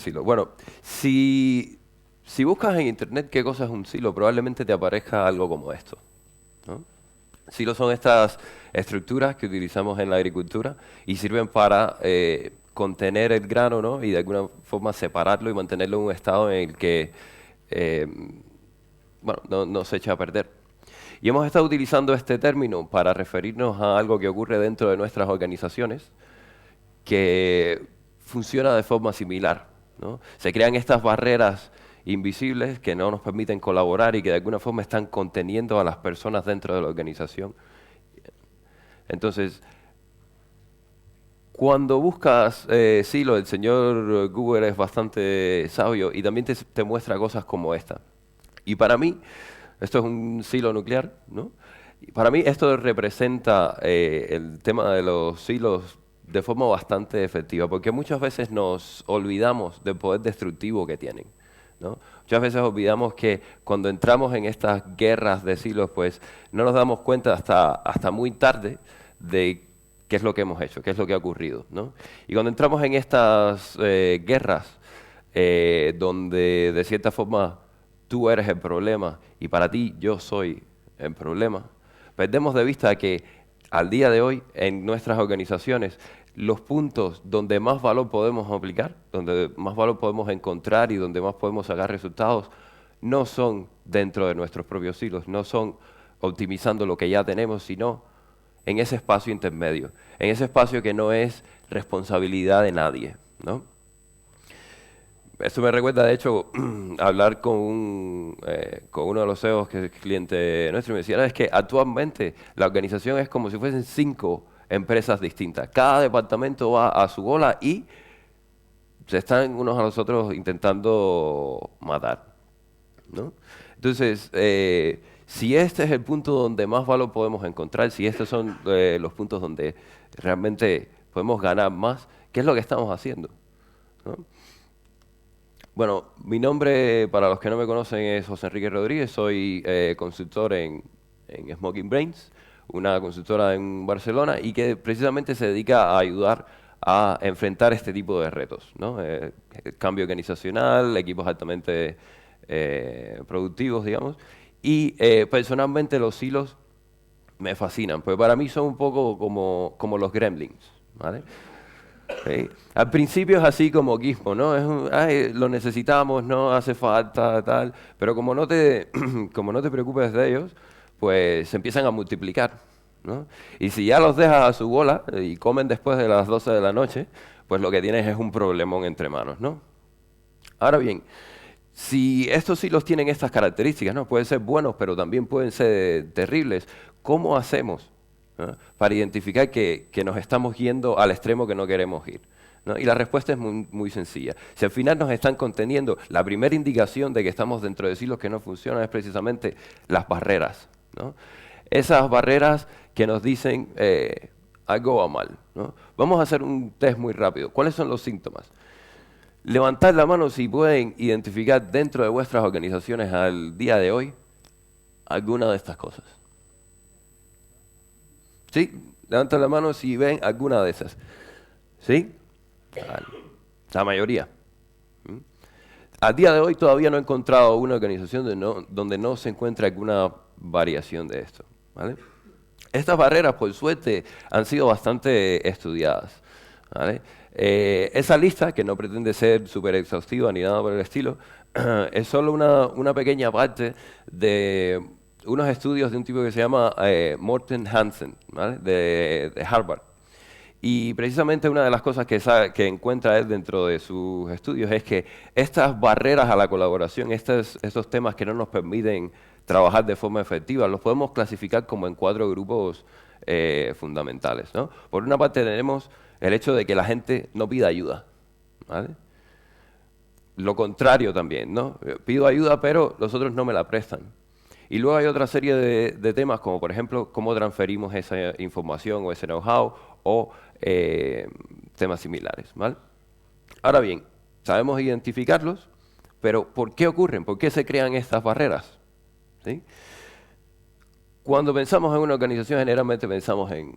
silo. Bueno, si buscas en internet qué cosa es un silo, probablemente te aparezca algo como esto, ¿no? Silos son estas estructuras que utilizamos en la agricultura y sirven para contener el grano, ¿no? Y de alguna forma separarlo y mantenerlo en un estado en el que eh, bueno, no se echa a perder. Y hemos estado utilizando este término para referirnos a algo que ocurre dentro de nuestras organizaciones que funciona de forma similar, ¿no? Se crean estas barreras invisibles que no nos permiten colaborar y que de alguna forma están conteniendo a las personas dentro de la organización. Entonces, cuando buscas silo, el señor Google es bastante sabio y también te muestra cosas como esta. Y para mí, esto es un silo nuclear, ¿no? Y para mí esto representa el tema de los silos de forma bastante efectiva, porque muchas veces nos olvidamos del poder destructivo que tienen, ¿no? Muchas veces olvidamos que cuando entramos en estas guerras de silos, pues no nos damos cuenta hasta muy tarde de qué es lo que hemos hecho, qué es lo que ha ocurrido, ¿no? Y cuando entramos en estas guerras, donde de cierta forma tú eres el problema y para ti yo soy el problema, perdemos de vista que al día de hoy en nuestras organizaciones los puntos donde más valor podemos aplicar, donde más valor podemos encontrar y donde más podemos sacar resultados, no son dentro de nuestros propios silos, no son optimizando lo que ya tenemos, sino en ese espacio intermedio, en ese espacio que no es responsabilidad de nadie, ¿no? Esto me recuerda, de hecho, hablar con uno de los CEOs que es cliente nuestro y me decía, "No, es que actualmente la organización es como si fuesen 5 empresas distintas. Cada departamento va a su bola y se están unos a los otros intentando matar, ¿no?". Entonces, si este es el punto donde más valor podemos encontrar, si estos son los puntos donde realmente podemos ganar más, ¿qué es lo que estamos haciendo?, ¿no? Bueno, mi nombre, para los que no me conocen, es José Enrique Rodríguez. Soy consultor en Smoking Brains, una consultora en Barcelona y que precisamente se dedica a ayudar a enfrentar este tipo de retos, ¿no? Cambio organizacional, equipos altamente productivos, digamos. Y personalmente los silos me fascinan, porque para mí son un poco como los gremlins, ¿vale? Sí. Al principio es así como Gizmo, ¿no? Ay, lo necesitamos, no hace falta, tal. Pero como no te, como no te preocupes de ellos, pues se empiezan a multiplicar, ¿no? Y si ya los dejas a su bola y comen después de las 12 de la noche, pues lo que tienes es un problemón entre manos, ¿no? Ahora bien, si estos hilos tienen estas características, ¿no? Pueden ser buenos, pero también pueden ser terribles. ¿Cómo hacemos, ¿no?, para identificar que nos estamos yendo al extremo que no queremos ir, ¿no? Y la respuesta es muy sencilla. Si al final nos están conteniendo, la primera indicación de que estamos dentro de silos que no funcionan es precisamente las barreras, ¿no? Esas barreras que nos dicen algo va mal, ¿no? Vamos a hacer un test muy rápido. ¿Cuáles son los síntomas? Levantad la mano si pueden identificar dentro de vuestras organizaciones al día de hoy alguna de estas cosas. ¿Sí? Levantad la mano si ven alguna de esas. ¿Sí? Vale. La mayoría. ¿Mm? A día de hoy todavía no he encontrado una organización donde no se encuentre alguna variación de esto, ¿vale? Estas barreras, por suerte, han sido bastante estudiadas, ¿vale? Esa lista, que no pretende ser súper exhaustiva ni nada por el estilo, es solo una pequeña parte de unos estudios de un tipo que se llama Morten Hansen, ¿vale?, de Harvard. Y precisamente una de las cosas que encuentra él dentro de sus estudios es que estas barreras a la colaboración, estos temas que no nos permiten trabajar de forma efectiva, los podemos clasificar como en 4 grupos fundamentales, ¿no? Por una parte tenemos el hecho de que la gente no pida ayuda, ¿vale? Lo contrario también, ¿no? Pido ayuda, pero los otros no me la prestan. Y luego hay otra serie de temas, como por ejemplo, cómo transferimos esa información o ese know-how o temas similares, ¿vale? Ahora bien, sabemos identificarlos, pero ¿por qué ocurren? ¿Por qué se crean estas barreras? ¿Sí? Cuando pensamos en una organización, generalmente pensamos en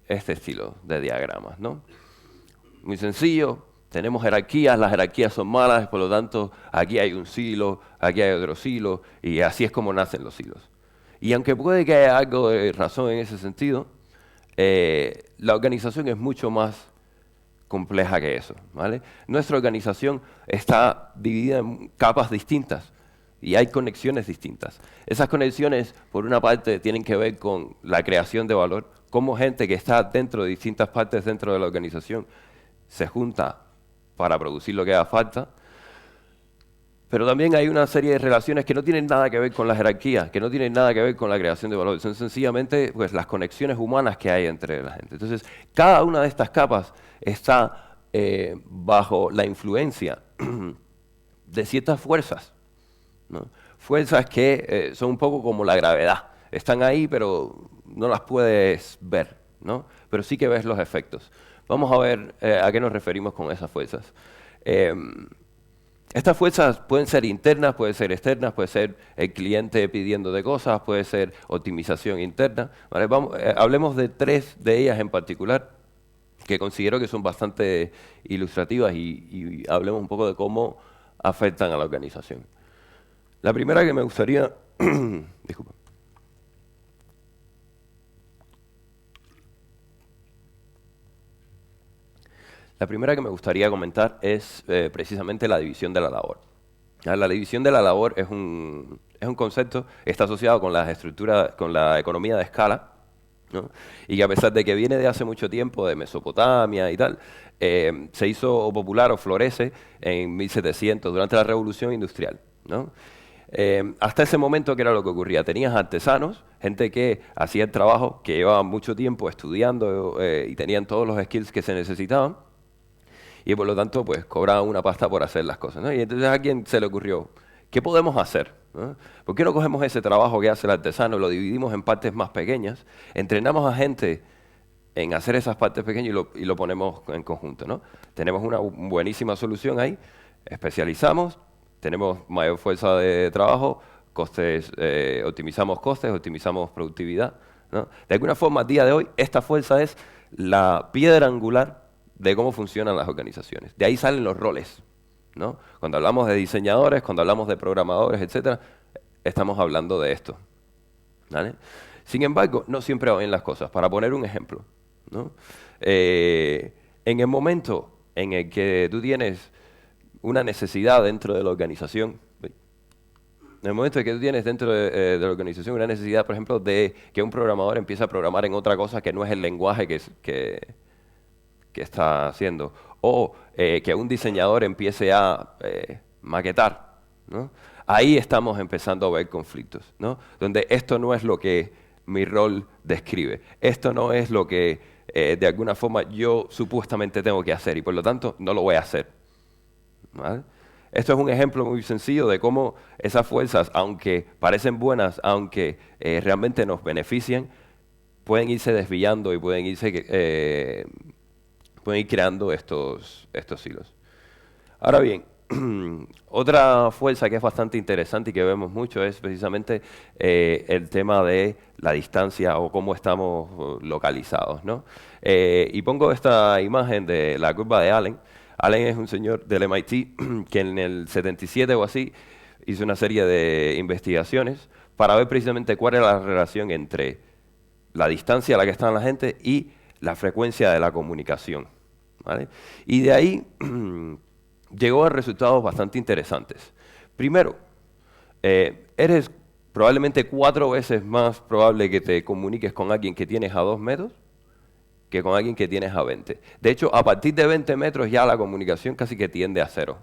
este estilo de diagramas, ¿no? Muy sencillo, Tenemos jerarquías, las jerarquías son malas, por lo tanto, aquí hay un silo, aquí hay otro silo, y así es como nacen los silos. Y aunque puede que haya algo de razón en ese sentido, la organización es mucho más compleja que eso, ¿vale? Nuestra organización está dividida en capas distintas y hay conexiones distintas. Esas conexiones, por una parte, tienen que ver con la creación de valor, cómo gente que está dentro de distintas partes dentro de la organización se junta para producir lo que haga falta, pero también hay una serie de relaciones que no tienen nada que ver con la jerarquía, que no tienen nada que ver con la creación de valor, son sencillamente pues, las conexiones humanas que hay entre la gente. Entonces, cada una de estas capas está bajo la influencia de ciertas fuerzas, ¿no? Fuerzas que son un poco como la gravedad, están ahí pero no las puedes ver, ¿no? Pero sí que ves los efectos. Vamos a ver a qué nos referimos con esas fuerzas. Estas fuerzas pueden ser internas, pueden ser externas, puede ser el cliente pidiendo de cosas, puede ser optimización interna, ¿vale? Hablemos de tres de ellas en particular, que considero que son bastante ilustrativas y hablemos un poco de cómo afectan a la organización. La primera que me gustaría... disculpa. La primera que me gustaría comentar es precisamente la división de la labor. La división de la labor es un concepto que está asociado con las estructuras, con la economía de escala, ¿no? Y que a pesar de que viene de hace mucho tiempo, de Mesopotamia y tal, se hizo popular o florece en 1700, durante la Revolución Industrial, ¿no? Hasta ese momento, ¿qué era lo que ocurría? Tenías artesanos, gente que hacía el trabajo, que llevaban mucho tiempo estudiando y tenían todos los skills que se necesitaban, y por lo tanto pues cobraban una pasta por hacer las cosas, ¿no? Y entonces a quien se le ocurrió, ¿qué podemos hacer? ¿No? ¿Por qué no cogemos ese trabajo que hace el artesano, lo dividimos en partes más pequeñas, entrenamos a gente en hacer esas partes pequeñas y lo ponemos en conjunto, ¿no? Tenemos una buenísima solución ahí, especializamos, tenemos mayor fuerza de trabajo, optimizamos costes, optimizamos productividad, ¿no? De alguna forma, a día de hoy, esta fuerza es la piedra angular de cómo funcionan las organizaciones. De ahí salen los roles, ¿no? Cuando hablamos de diseñadores, cuando hablamos de programadores, etcétera, estamos hablando de esto, ¿vale? Sin embargo, no siempre van bien las cosas. Para poner un ejemplo, ¿no? En el momento en el que tú tienes una necesidad dentro de la organización, en el momento en que tú tienes dentro de la organización una necesidad, por ejemplo, de que un programador empiece a programar en otra cosa que no es el lenguaje que está haciendo, o que un diseñador empiece a maquetar, ¿no? Ahí estamos empezando a ver conflictos, ¿no? Donde esto no es lo que mi rol describe, esto no es lo que de alguna forma yo supuestamente tengo que hacer y por lo tanto no lo voy a hacer, ¿vale? Esto es un ejemplo muy sencillo de cómo esas fuerzas, aunque parecen buenas, aunque realmente nos benefician, pueden irse desviando y pueden ir creando estos hilos. Ahora bien, otra fuerza que es bastante interesante y que vemos mucho es precisamente el tema de la distancia o cómo estamos localizados, ¿no? Y pongo esta imagen de la curva de Allen. Allen es un señor del MIT que en el 77 o así hizo una serie de investigaciones para ver precisamente cuál era la relación entre la distancia a la que está la gente y la frecuencia de la comunicación, ¿vale? Y de ahí llegó a resultados bastante interesantes. Primero, eres probablemente 4 veces más probable que te comuniques con alguien que tienes a 2 metros que con alguien que tienes a 20. De hecho, a partir de 20 metros ya la comunicación casi que tiende a cero,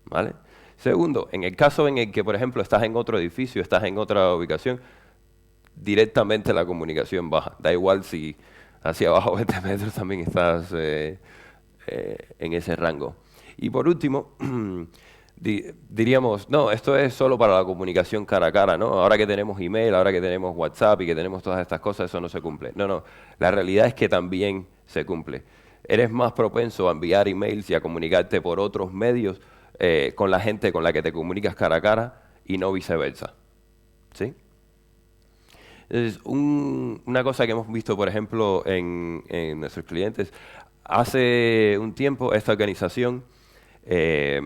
¿vale? Segundo, en el caso en el que, por ejemplo, estás en otro edificio, estás en otra ubicación, directamente la comunicación baja. Da igual si hacia abajo 20 metros también estás en ese rango. Y por último, diríamos, no, esto es solo para la comunicación cara a cara, ¿no? Ahora que tenemos email, ahora que tenemos WhatsApp y que tenemos todas estas cosas, eso no se cumple. No, no, la realidad es que también se cumple. Eres más propenso a enviar emails y a comunicarte por otros medios con la gente con la que te comunicas cara a cara y no viceversa, ¿sí? Entonces, una cosa que hemos visto, por ejemplo, en nuestros clientes, Hace un tiempo esta organización eh,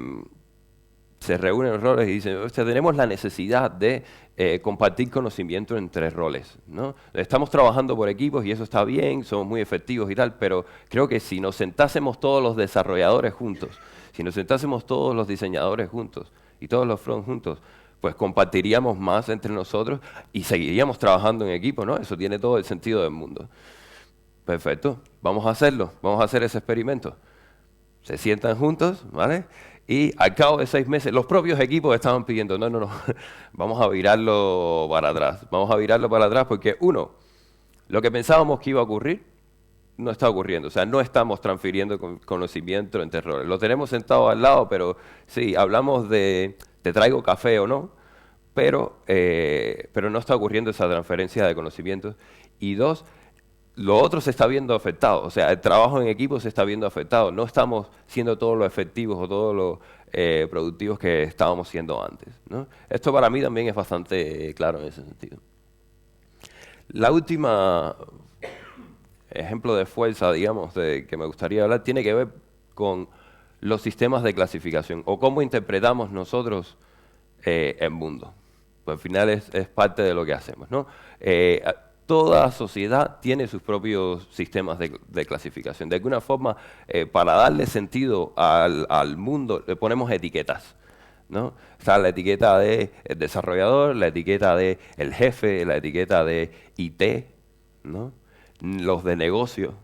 se reúnen los roles y dicen, "Hostia, tenemos la necesidad de compartir conocimiento entre roles, ¿no? Estamos trabajando por equipos y eso está bien, somos muy efectivos y tal, pero creo que si nos sentásemos todos los desarrolladores juntos, si nos sentásemos todos los diseñadores juntos y todos los front juntos, pues compartiríamos más entre nosotros y seguiríamos trabajando en equipo, ¿no? Eso tiene todo el sentido del mundo. Perfecto, vamos a hacerlo, vamos a hacer ese experimento. Se sientan juntos, ¿vale? Y al cabo de 6 meses, los propios equipos estaban pidiendo, no, no, no, vamos a virarlo para atrás. Vamos a virarlo para atrás porque, uno, lo que pensábamos que iba a ocurrir, no está ocurriendo. O sea, no estamos transfiriendo conocimiento entre roles. Lo tenemos sentado al lado, pero sí, hablamos de te traigo café o no, pero no está ocurriendo esa transferencia de conocimientos. Y dos, lo otro se está viendo afectado, o sea, el trabajo en equipo se está viendo afectado. No estamos siendo todos los efectivos o todos los productivos que estábamos siendo antes, ¿no? Esto para mí también es bastante claro en ese sentido. La última ejemplo de fuerza, digamos, de que me gustaría hablar, tiene que ver con los sistemas de clasificación o cómo interpretamos nosotros el mundo. Pues al final es parte de lo que hacemos, ¿no? Toda sociedad tiene sus propios sistemas de clasificación. De alguna forma, para darle sentido al mundo, le ponemos etiquetas, ¿no? Está la etiqueta de el desarrollador, la etiqueta de el jefe, la etiqueta de IT, ¿no? Los de negocio,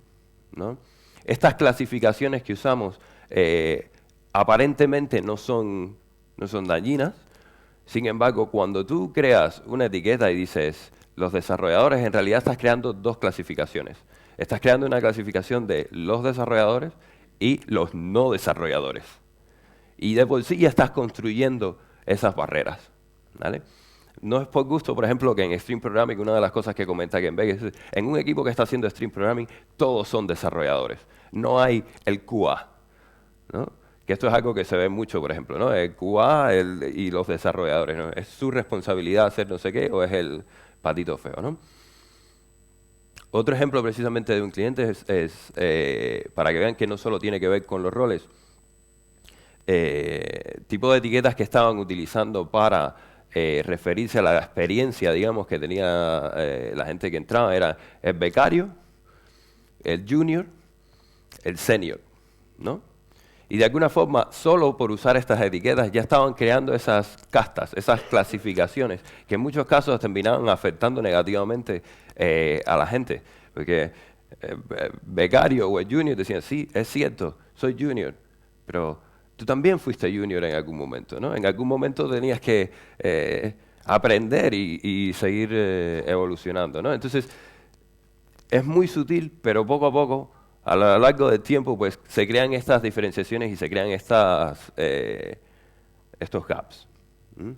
¿no? Estas clasificaciones que usamos aparentemente no son dañinas. Sin embargo, cuando tú creas una etiqueta y dices los desarrolladores, en realidad estás creando dos clasificaciones. Estás creando una clasificación de los desarrolladores y los no desarrolladores. Y de por sí ya estás construyendo esas barreras, ¿vale? No es por gusto, por ejemplo, que en Stream Programming, una de las cosas que comenta Ken Beck es en un equipo que está haciendo Stream Programming, todos son desarrolladores. No hay el QA, ¿no? Que esto es algo que se ve mucho, por ejemplo, ¿no? El QA y los desarrolladores, ¿no? ¿Es su responsabilidad hacer no sé qué o es el patito feo, ¿no? Otro ejemplo precisamente de un cliente para que vean que no solo tiene que ver con los roles, tipo de etiquetas que estaban utilizando para referirse a la experiencia, digamos, que tenía la gente que entraba, era el becario, el junior, el senior, ¿no? Y de alguna forma, solo por usar estas etiquetas, ya estaban creando esas castas, esas clasificaciones, que en muchos casos terminaban afectando negativamente a la gente. Porque becario o el junior decían, sí, es cierto, soy junior, pero tú también fuiste junior en algún momento, ¿no? En algún momento tenías que aprender y seguir evolucionando, ¿no? Entonces, es muy sutil, pero poco a poco, a lo largo del tiempo, pues se crean estas diferenciaciones y se crean estos gaps. ¿Mm?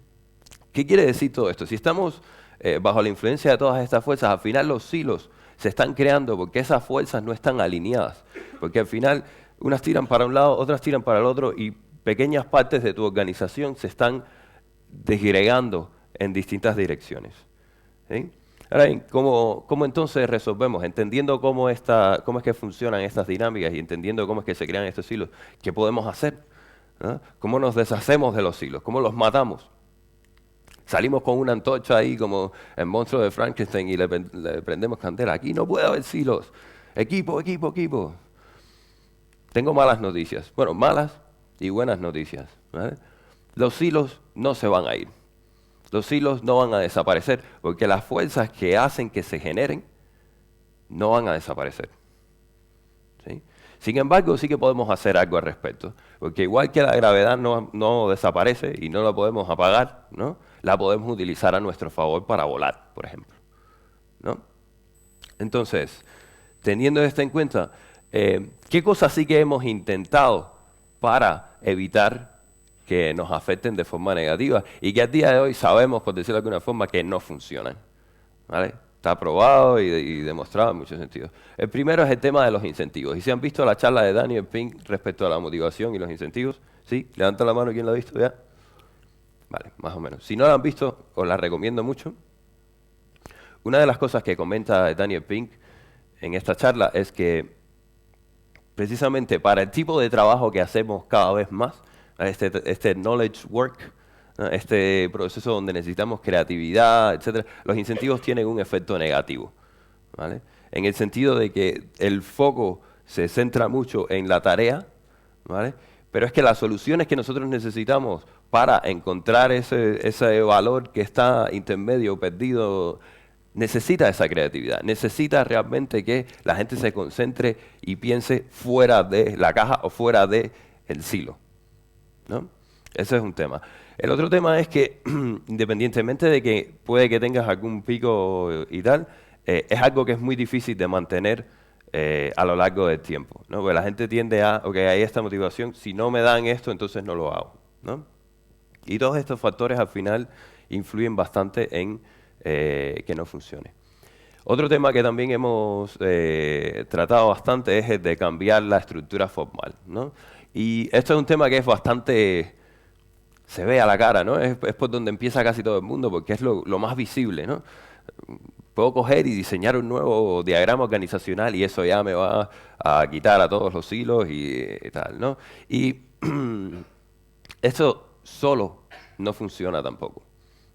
¿Qué quiere decir todo esto? Si estamos bajo la influencia de todas estas fuerzas, al final los silos se están creando porque esas fuerzas no están alineadas. Porque al final unas tiran para un lado, otras tiran para el otro y pequeñas partes de tu organización se están desgregando en distintas direcciones. ¿Sí? Ahora bien, ¿cómo entonces resolvemos? Entendiendo cómo es que funcionan estas dinámicas y entendiendo cómo es que se crean estos hilos, ¿qué podemos hacer? ¿Ah? ¿Cómo nos deshacemos de los hilos? ¿Cómo los matamos? Salimos con una antorcha ahí como el monstruo de Frankenstein y le prendemos candela. Aquí no puede haber silos. Equipo, equipo, equipo. Tengo malas noticias. Bueno, malas y buenas noticias, ¿vale? Los silos no se van a ir. Los silos no van a desaparecer porque las fuerzas que hacen que se generen no van a desaparecer. ¿Sí? Sin embargo, sí que podemos hacer algo al respecto, porque igual que la gravedad no desaparece y no la podemos apagar, ¿no? La podemos utilizar a nuestro favor para volar, por ejemplo, ¿no? Entonces, teniendo esto en cuenta, ¿qué cosas sí que hemos intentado para evitar que nos afecten de forma negativa y que a día de hoy sabemos, por decirlo de alguna forma, que no funcionan? ¿Vale? Está probado y demostrado en muchos sentidos. El primero es el tema de los incentivos. ¿Y si han visto la charla de Daniel Pink respecto a la motivación y los incentivos? ¿Sí? Levanta la mano quien la ha visto ya. Vale, más o menos. Si no la han visto, os la recomiendo mucho. Una de las cosas que comenta Daniel Pink en esta charla es que precisamente para el tipo de trabajo que hacemos cada vez más, este knowledge work, ¿no? Este proceso donde necesitamos creatividad, etcétera, los incentivos tienen un efecto negativo, ¿vale? En el sentido de que el foco se centra mucho en la tarea, ¿vale? Pero es que las soluciones que nosotros necesitamos para encontrar ese valor que está intermedio, perdido, necesita esa creatividad, necesita realmente que la gente se concentre y piense fuera de la caja o fuera de el silo, ¿no? Ese es un tema. El otro tema es que, independientemente de que puede que tengas algún pico y tal, es algo que es muy difícil de mantener a lo largo del tiempo, ¿no? Porque la gente tiende a, ok, hay esta motivación, si no me dan esto, entonces no lo hago, ¿no? Y todos estos factores al final influyen bastante en que no funcione. Otro tema que también hemos tratado bastante es el de cambiar la estructura formal, ¿no? Y esto es un tema que es bastante, se ve a la cara, ¿no? Es por donde empieza casi todo el mundo, porque es lo más visible, ¿no? Puedo coger y diseñar un nuevo diagrama organizacional y eso ya me va a quitar a todos los hilos y tal, ¿no? Y esto solo no funciona tampoco,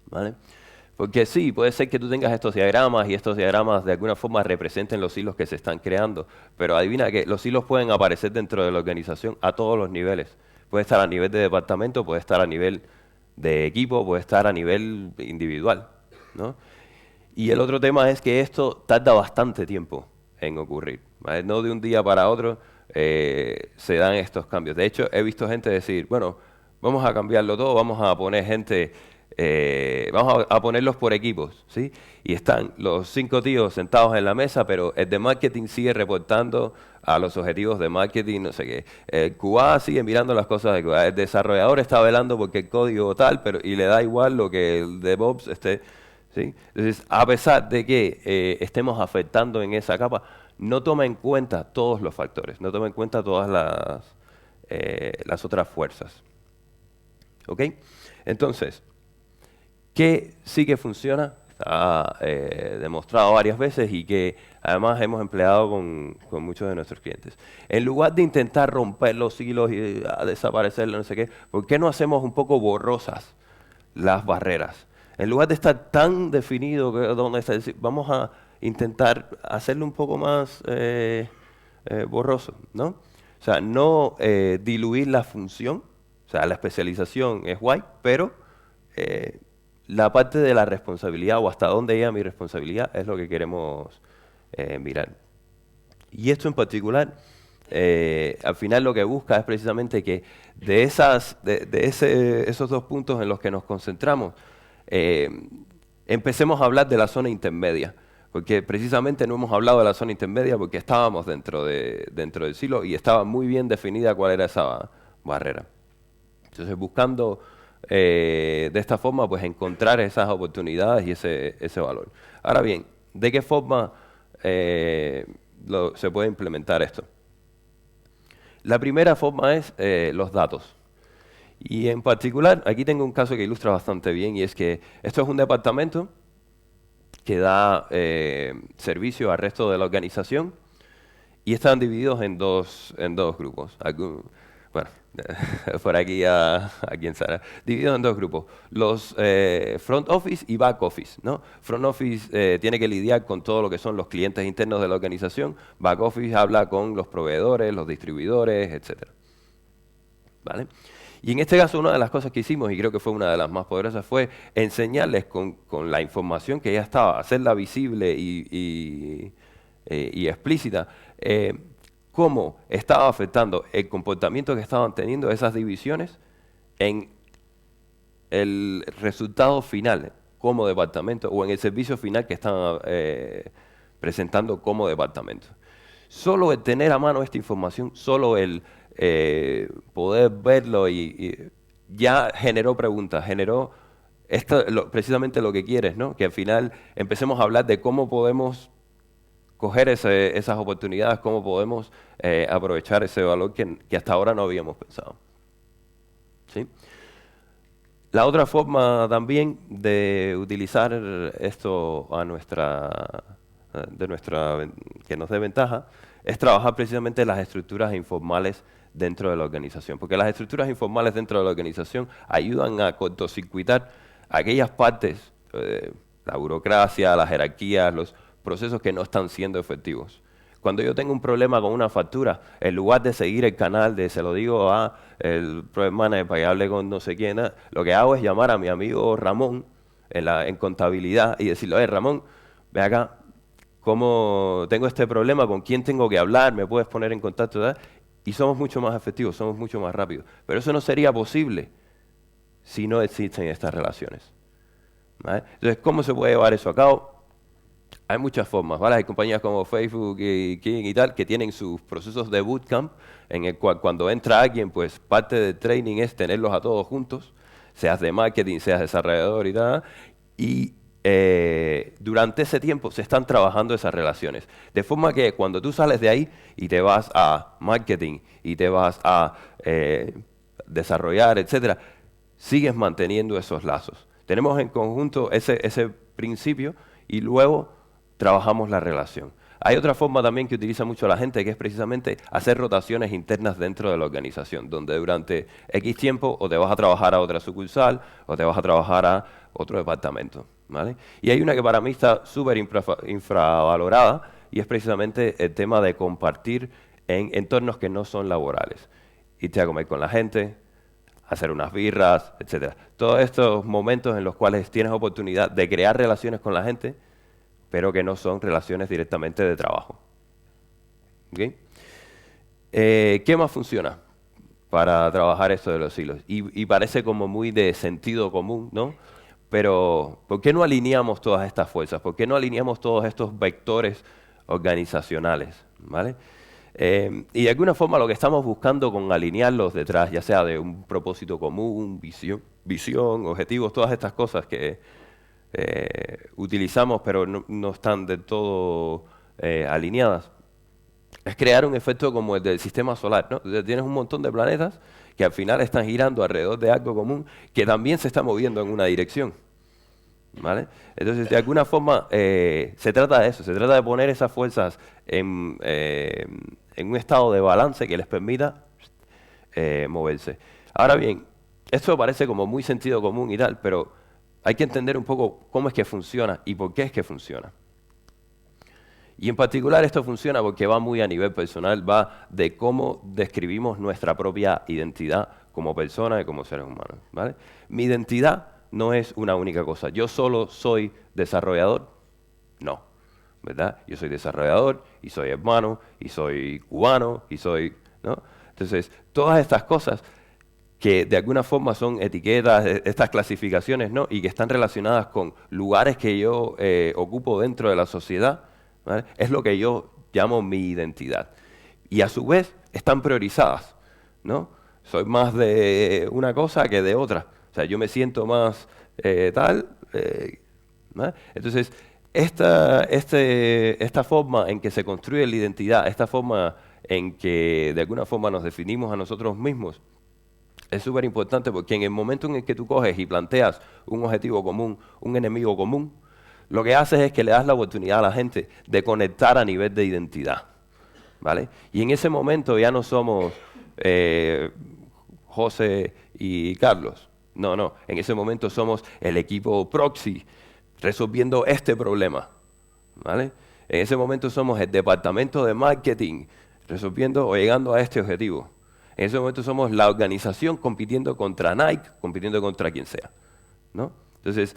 ¿vale? Porque sí, puede ser que tú tengas estos diagramas y estos diagramas de alguna forma representen los hilos que se están creando, pero adivina que los hilos pueden aparecer dentro de la organización a todos los niveles. Puede estar a nivel de departamento, puede estar a nivel de equipo, puede estar a nivel individual, ¿no? Y el otro tema es que esto tarda bastante tiempo en ocurrir, ¿vale? No de un día para otro se dan estos cambios. De hecho, he visto gente decir, bueno, vamos a cambiarlo todo, vamos a poner gente, vamos a ponerlos por equipos, ¿sí? Y están los 5 tíos sentados en la mesa, pero el de marketing sigue reportando a los objetivos de marketing, no sé qué. El QA sigue mirando las cosas de QA. El desarrollador está velando porque el código tal, pero y le da igual lo que el DevOps esté, ¿sí? Entonces, a pesar de que estemos afectando en esa capa, no toma en cuenta todos los factores, no toma en cuenta todas las otras fuerzas. ¿Ok? Entonces, ¿qué sí que funciona? Está demostrado varias veces y que además hemos empleado con muchos de nuestros clientes. En lugar de intentar romper los hilos y desaparecerlos, no sé qué, ¿por qué no hacemos un poco borrosas las barreras? En lugar de estar tan definido que dónde está, vamos a intentar hacerlo un poco más borroso, ¿no? O sea, no diluir la función, o sea, la especialización es guay, pero la parte de la responsabilidad o hasta dónde llega mi responsabilidad es lo que queremos mirar. Y esto en particular, al final lo que busca es precisamente que de esos 2 puntos en los que nos concentramos, empecemos a hablar de la zona intermedia, porque precisamente no hemos hablado de la zona intermedia porque estábamos dentro del silo y estaba muy bien definida cuál era esa barrera. Entonces, buscando de esta forma, pues encontrar esas oportunidades y ese valor. Ahora bien, ¿de qué forma se puede implementar esto? La primera forma es los datos. Y en particular, aquí tengo un caso que ilustra bastante bien, y es que esto es un departamento que da servicio al resto de la organización y están divididos en dos grupos. Bueno, por aquí a quien será. Divididos en 2 grupos. Los front office y back office, ¿no? Front office tiene que lidiar con todo lo que son los clientes internos de la organización. Back office habla con los proveedores, los distribuidores, etcétera. ¿Vale? Y en este caso una de las cosas que hicimos, y creo que fue una de las más poderosas, fue enseñarles con la información que ya estaba, hacerla visible y explícita, cómo estaba afectando el comportamiento que estaban teniendo esas divisiones en el resultado final como departamento o en el servicio final que estaban presentando como departamento. Solo el tener a mano esta información, solo el poder verlo y ya generó preguntas, generó precisamente lo que quieres, ¿no? Que al final empecemos a hablar de cómo podemos coger esas oportunidades, cómo podemos aprovechar ese valor que hasta ahora no habíamos pensado. ¿Sí? La otra forma también de utilizar esto que nos dé ventaja es trabajar precisamente las estructuras informales dentro de la organización, porque las estructuras informales dentro de la organización ayudan a cortocircuitar aquellas partes, la burocracia, la jerarquía, los procesos que no están siendo efectivos. Cuando yo tengo un problema con una factura, en lugar de seguir el canal de se lo digo a el project manager para que hable con no sé quién, lo que hago es llamar a mi amigo Ramón en contabilidad y decirle, Ramón, ve acá, ¿cómo tengo este problema? ¿Con quién tengo que hablar? ¿Me puedes poner en contacto? ¿Verdad? Y somos mucho más efectivos, somos mucho más rápidos. Pero eso no sería posible si no existen estas relaciones, ¿vale? Entonces, ¿cómo se puede llevar eso a cabo? Hay muchas formas, ¿vale? Hay compañías como Facebook y King y tal que tienen sus procesos de bootcamp en el cual cuando entra alguien, pues parte del training es tenerlos a todos juntos, seas de marketing, seas desarrollador y tal, y durante ese tiempo se están trabajando esas relaciones. De forma que cuando tú sales de ahí y te vas a marketing y te vas a desarrollar, etcétera, sigues manteniendo esos lazos. Tenemos en conjunto ese principio y luego trabajamos la relación. Hay otra forma también que utiliza mucho la gente, que es precisamente hacer rotaciones internas dentro de la organización, donde durante X tiempo o te vas a trabajar a otra sucursal o te vas a trabajar a otro departamento, ¿vale? Y hay una que para mí está súper infravalorada y es precisamente el tema de compartir en entornos que no son laborales. Irte a comer con la gente, hacer unas birras, etcétera. Todos estos momentos en los cuales tienes oportunidad de crear relaciones con la gente, pero que no son relaciones directamente de trabajo. ¿Okay? ¿Qué más funciona para trabajar esto de los hilos? Y parece como muy de sentido común, ¿no? Pero, ¿por qué no alineamos todas estas fuerzas? ¿Por qué no alineamos todos estos vectores organizacionales? ¿Vale? Y de alguna forma lo que estamos buscando con alinearlos detrás, ya sea de un propósito común, visión, objetivos, todas estas cosas que utilizamos pero no están del todo alineadas, es crear un efecto como el del sistema solar, ¿no? Entonces, tienes un montón de planetas que al final están girando alrededor de algo común que también se está moviendo en una dirección, ¿vale? Entonces, de alguna forma, se trata de eso, se trata de poner esas fuerzas en un estado de balance que les permita moverse. Ahora bien, esto parece como muy sentido común y tal, pero hay que entender un poco cómo es que funciona y por qué es que funciona. Y en particular esto funciona porque va muy a nivel personal, va de cómo describimos nuestra propia identidad como persona y como seres humanos, ¿vale? Mi identidad no es una única cosa. Yo solo soy desarrollador, no, ¿verdad? Yo soy desarrollador y soy hermano y soy cubano y soy, ¿no? Entonces, todas estas cosas que de alguna forma son etiquetas, estas clasificaciones, ¿no? Y que están relacionadas con lugares que yo ocupo dentro de la sociedad, ¿vale? Es lo que yo llamo mi identidad. Y a su vez están priorizadas, ¿no? Soy más de una cosa que de otra. O sea, yo me siento más tal. ¿No? Entonces, esta forma en que se construye la identidad, esta forma en que de alguna forma nos definimos a nosotros mismos, es súper importante porque en el momento en el que tú coges y planteas un objetivo común, un enemigo común, lo que haces es que le das la oportunidad a la gente de conectar a nivel de identidad, ¿vale? Y en ese momento ya no somos José y Carlos. No, no. En ese momento somos el equipo proxy resolviendo este problema, ¿vale? En ese momento somos el departamento de marketing resolviendo o llegando a este objetivo. En ese momento somos la organización compitiendo contra Nike, compitiendo contra quien sea, ¿no? Entonces,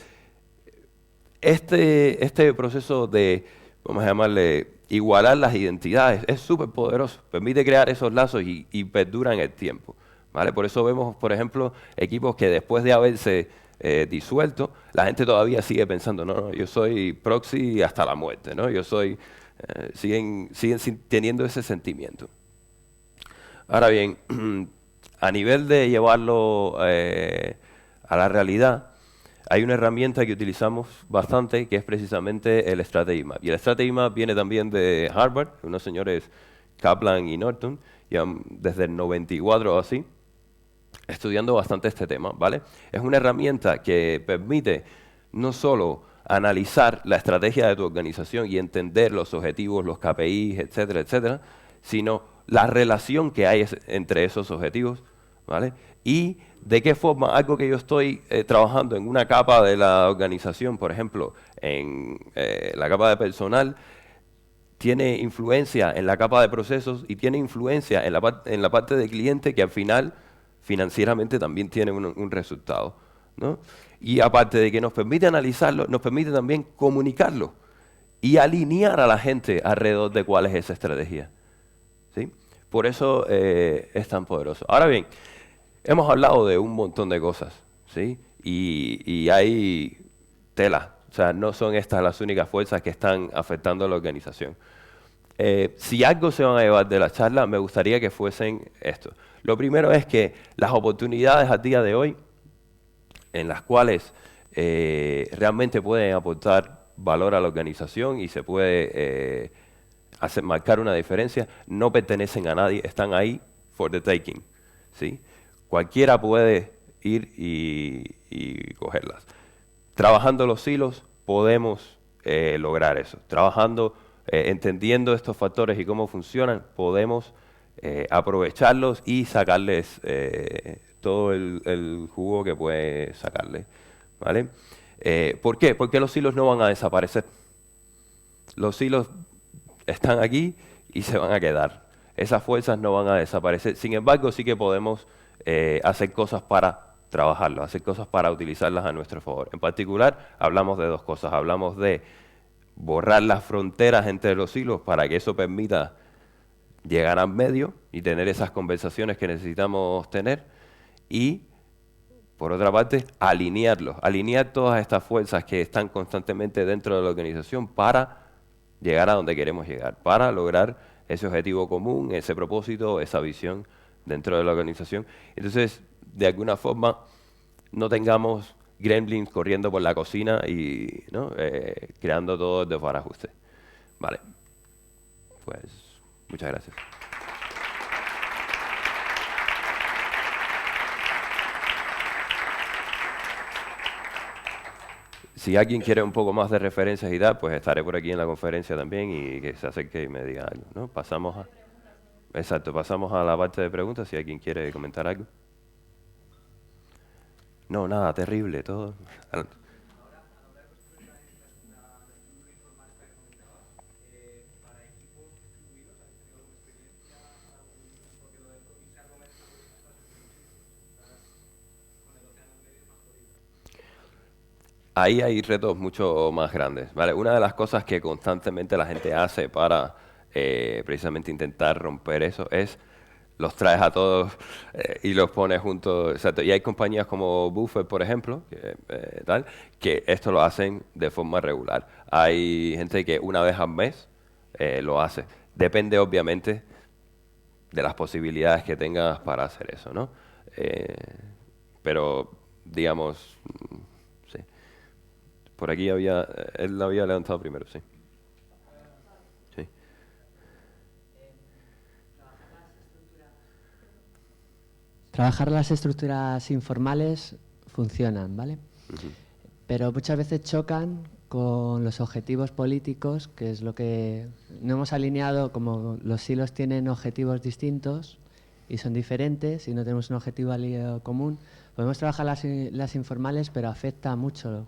este proceso de, vamos a llamarle, igualar las identidades es súper poderoso. Permite crear esos lazos y perduran el tiempo, ¿vale? Por eso vemos, por ejemplo, equipos que después de haberse disuelto, la gente todavía sigue pensando, no, yo soy proxy hasta la muerte, ¿no? Yo soy, siguen teniendo ese sentimiento. Ahora bien, a nivel de llevarlo a la realidad, hay una herramienta que utilizamos bastante que es precisamente el Strategy Map. Y el Strategy Map viene también de Harvard, unos señores Kaplan y Norton, desde el 94 o así, estudiando bastante este tema, ¿vale? Es una herramienta que permite no solo analizar la estrategia de tu organización y entender los objetivos, los KPIs, etcétera, etcétera, sino la relación que hay entre esos objetivos, ¿vale? Y de qué forma algo que yo estoy trabajando en una capa de la organización, por ejemplo, en la capa de personal, tiene influencia en la capa de procesos y tiene influencia en la parte de cliente que al final financieramente también tiene un resultado, ¿no? Y aparte de que nos permite analizarlo, nos permite también comunicarlo y alinear a la gente alrededor de cuál es esa estrategia, ¿sí? Por eso es tan poderoso. Ahora bien, hemos hablado de un montón de cosas, ¿sí? Y hay tela. O sea, no son estas las únicas fuerzas que están afectando a la organización. Si algo se van a llevar de la charla, me gustaría que fuesen esto. Lo primero es que las oportunidades a día de hoy, en las cuales realmente pueden aportar valor a la organización y se puede marcar una diferencia, no pertenecen a nadie, están ahí for the taking, ¿sí? Cualquiera puede ir y cogerlas. Trabajando los hilos podemos lograr eso. Trabajando, entendiendo estos factores y cómo funcionan, podemos aprovecharlos y sacarles todo el jugo que puede sacarle, ¿vale? ¿Por qué? Porque los hilos no van a desaparecer. Los hilos están aquí y se van a quedar. Esas fuerzas no van a desaparecer. Sin embargo, sí que podemos hacer cosas para trabajarlo, hacer cosas para utilizarlas a nuestro favor. En particular, hablamos de dos cosas. Hablamos de borrar las fronteras entre los hilos para que eso permita llegar al medio y tener esas conversaciones que necesitamos tener. Y, por otra parte, alinearlos. Alinear todas estas fuerzas que están constantemente dentro de la organización para llegar a donde queremos llegar, para lograr ese objetivo común, ese propósito, esa visión dentro de la organización. Entonces, de alguna forma, no tengamos gremlins corriendo por la cocina y ¿no? Creando todo el desbarajuste. Vale, pues muchas gracias. Si alguien quiere un poco más de referencias y tal, pues estaré por aquí en la conferencia también y que se acerque y me diga algo, ¿no? Exacto, pasamos a la parte de preguntas si alguien quiere comentar algo. No, nada, terrible, todo. Ahí hay retos mucho más grandes, ¿vale? Una de las cosas que constantemente la gente hace para precisamente intentar romper eso es los traes a todos y los pones juntos. Exacto. Y hay compañías como Buffett, por ejemplo, que esto lo hacen de forma regular. Hay gente que una vez al mes lo hace. Depende, obviamente, de las posibilidades que tengas para hacer eso, ¿no? Pero, digamos, sí. Por aquí él lo había levantado primero, sí. Sí. Trabajar las estructuras informales funcionan, ¿vale? Ujú. Pero muchas veces chocan con los objetivos políticos, que es lo que no hemos alineado, como los silos tienen objetivos distintos y son diferentes y no tenemos un objetivo común. Podemos trabajar las informales, pero afecta mucho.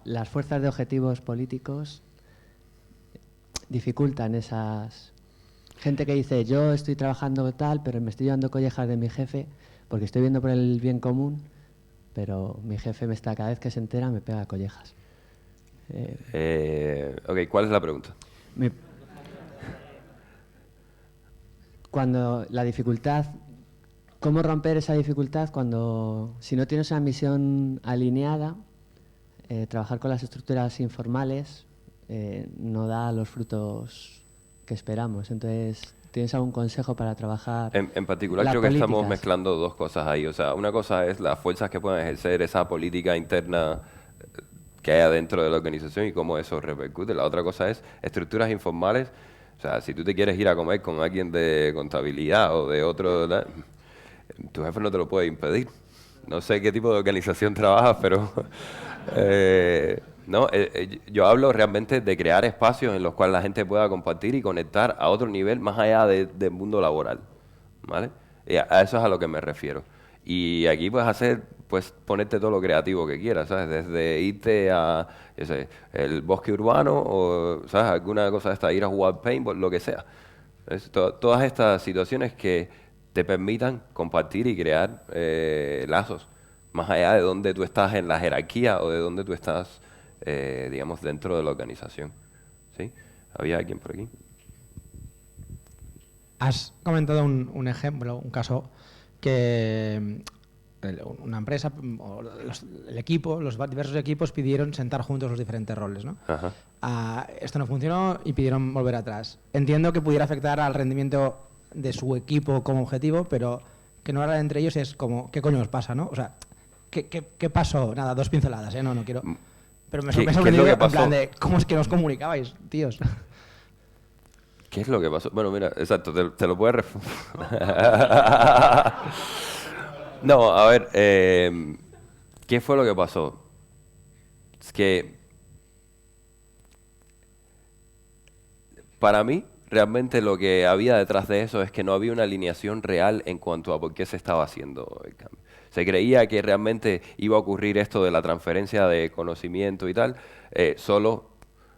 Las fuerzas de objetivos políticos dificultan esas... Gente que dice, yo estoy trabajando tal, pero me estoy llevando collejas de mi jefe porque estoy viendo por el bien común, pero mi jefe cada vez que se entera me pega collejas. Ok, ¿cuál es la pregunta? Cuando la dificultad, ¿cómo romper esa dificultad cuando, si no tienes una misión alineada, trabajar con las estructuras informales no da los frutos que esperamos? Entonces, ¿tienes algún consejo para trabajar? En particular las creo que estamos políticas? mezclando dos cosas ahí. O sea, una cosa es las fuerzas que pueden ejercer esa política interna que haya dentro de la organización y cómo eso repercute. La otra cosa es estructuras informales. O sea, si tú te quieres ir a comer con alguien de contabilidad o de otro, ¿verdad? Tu jefe no te lo puede impedir. No sé qué tipo de organización trabajas, pero ¿no? Yo hablo realmente de crear espacios en los cuales la gente pueda compartir y conectar a otro nivel más allá del mundo laboral, ¿vale? Y a eso es a lo que me refiero. Y aquí puedes pues ponerte todo lo creativo que quieras, ¿sabes? Desde irte a, yo sé, el bosque urbano o, ¿sabes? Alguna cosa de esta, ir a jugar paintball, lo que sea. Todas estas situaciones que te permitan compartir y crear lazos, más allá de dónde tú estás en la jerarquía o de dónde tú estás, digamos, dentro de la organización. ¿Sí? ¿Había alguien por aquí? Has comentado un ejemplo, un caso que una empresa o el equipo, los diversos equipos pidieron sentar juntos los diferentes roles, ¿no? Ajá. Esto no funcionó y pidieron volver atrás. Entiendo que pudiera afectar al rendimiento de su equipo como objetivo, pero que no hablar entre ellos es como, ¿qué coño os pasa, no? O sea, ¿qué pasó? Nada, 2 pinceladas, ¿eh? No quiero... Pero me ¿Qué es sorprendió lo que en pasó? plan de, ¿cómo es que nos comunicabais, tíos? ¿Qué es lo que pasó? Bueno, mira, exacto, te lo puedes responder. No, a ver, ¿qué fue lo que pasó? Es que para mí, realmente lo que había detrás de eso es que no había una alineación real en cuanto a por qué se estaba haciendo el cambio. Se creía que realmente iba a ocurrir esto de la transferencia de conocimiento y tal, solo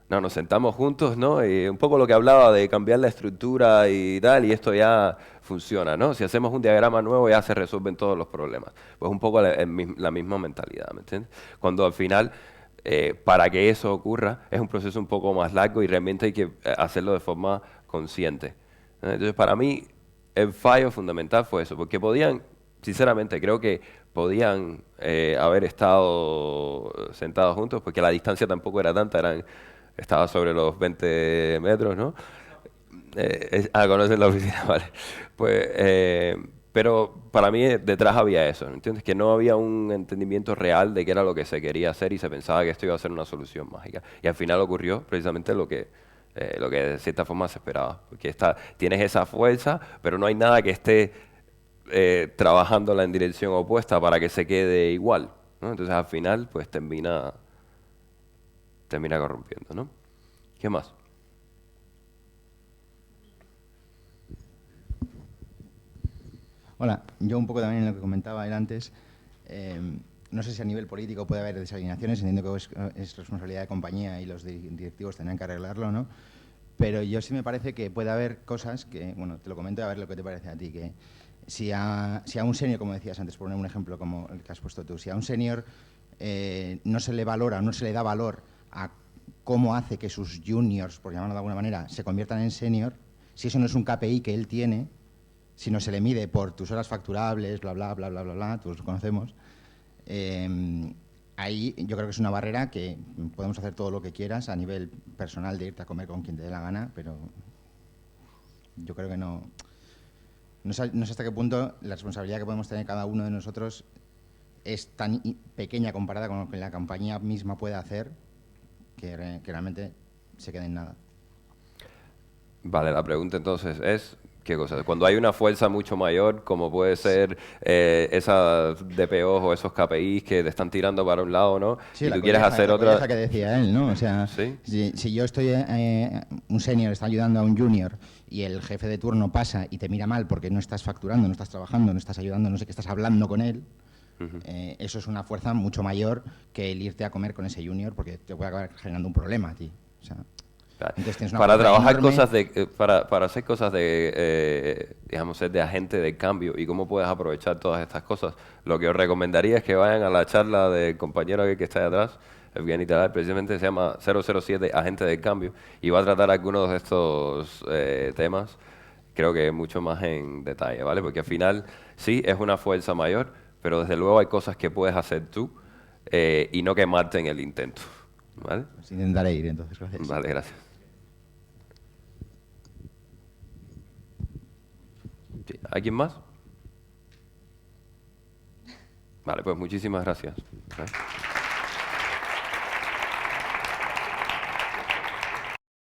no, nos sentamos juntos, ¿no? Y un poco lo que hablaba de cambiar la estructura y tal, y esto ya funciona, ¿no? Si hacemos un diagrama nuevo ya se resuelven todos los problemas. Pues un poco la misma mentalidad, ¿me entiendes? Cuando al final, para que eso ocurra, es un proceso un poco más largo y realmente hay que hacerlo de forma consciente. Entonces, para mí, el fallo fundamental fue eso, porque podían, sinceramente, creo que podían haber estado sentados juntos, porque la distancia tampoco era tanta, estaba sobre los 20 metros, ¿no? Conocen la oficina, vale. Pues, pero para mí detrás había eso, ¿entiendes? Que no había un entendimiento real de qué era lo que se quería hacer y se pensaba que esto iba a ser una solución mágica. Y al final ocurrió precisamente lo que de cierta forma se esperaba. Porque tienes esa fuerza, pero no hay nada que esté trabajándola en dirección opuesta para que se quede igual, ¿no? Entonces al final pues termina corrompiendo, ¿no? ¿Qué más? Hola, yo un poco también en lo que comentaba él antes, no sé si a nivel político puede haber desalineaciones, entiendo que es responsabilidad de compañía y los directivos tendrán que arreglarlo, ¿no? Pero yo sí me parece que puede haber cosas que, bueno, te lo comento a ver lo que te parece a ti, que si a un senior, como decías antes, por poner un ejemplo como el que has puesto tú, si a un senior no se le valora, no se le da valor a cómo hace que sus juniors, por llamarlo de alguna manera, se conviertan en senior, si eso no es un KPI que él tiene, si no se le mide por tus horas facturables, bla, bla, bla, bla, bla, bla, todos lo conocemos, ahí yo creo que es una barrera que podemos hacer todo lo que quieras a nivel personal de irte a comer con quien te dé la gana, pero yo creo que no sé hasta qué punto la responsabilidad que podemos tener cada uno de nosotros es tan pequeña comparada con lo que la compañía misma puede hacer que realmente se quede en nada. Vale, la pregunta entonces es, ¿qué cosa? Cuando hay una fuerza mucho mayor, como puede ser esas DPOs o esos KPIs que te están tirando para un lado, ¿no? Sí, Y la tú quieres colleja, hacer la otra... colleja que decía él, ¿no? O sea, ¿Sí? si yo estoy, un senior está ayudando a un junior y el jefe de turno pasa y te mira mal porque no estás facturando, no estás trabajando, no estás ayudando, no sé qué estás hablando con él, eso es una fuerza mucho mayor que el irte a comer con ese junior porque te puede acabar generando un problema a ti. O sea, entonces tienes una Para fuerza trabajar enorme. cosas para hacer cosas de, digamos, ser de agente de cambio y cómo puedes aprovechar todas estas cosas, lo que os recomendaría es que vayan a la charla del compañero que está ahí atrás, Evgeny Talar, precisamente se llama 007 Agente de Cambio y va a tratar algunos de estos temas, creo que mucho más en detalle, ¿vale? Porque al final sí es una fuerza mayor, pero desde luego hay cosas que puedes hacer tú y no quemarte en el intento, ¿vale? Pues intentaré ir, entonces, gracias. Vale, gracias. Sí, ¿alguien más? Vale, pues muchísimas gracias.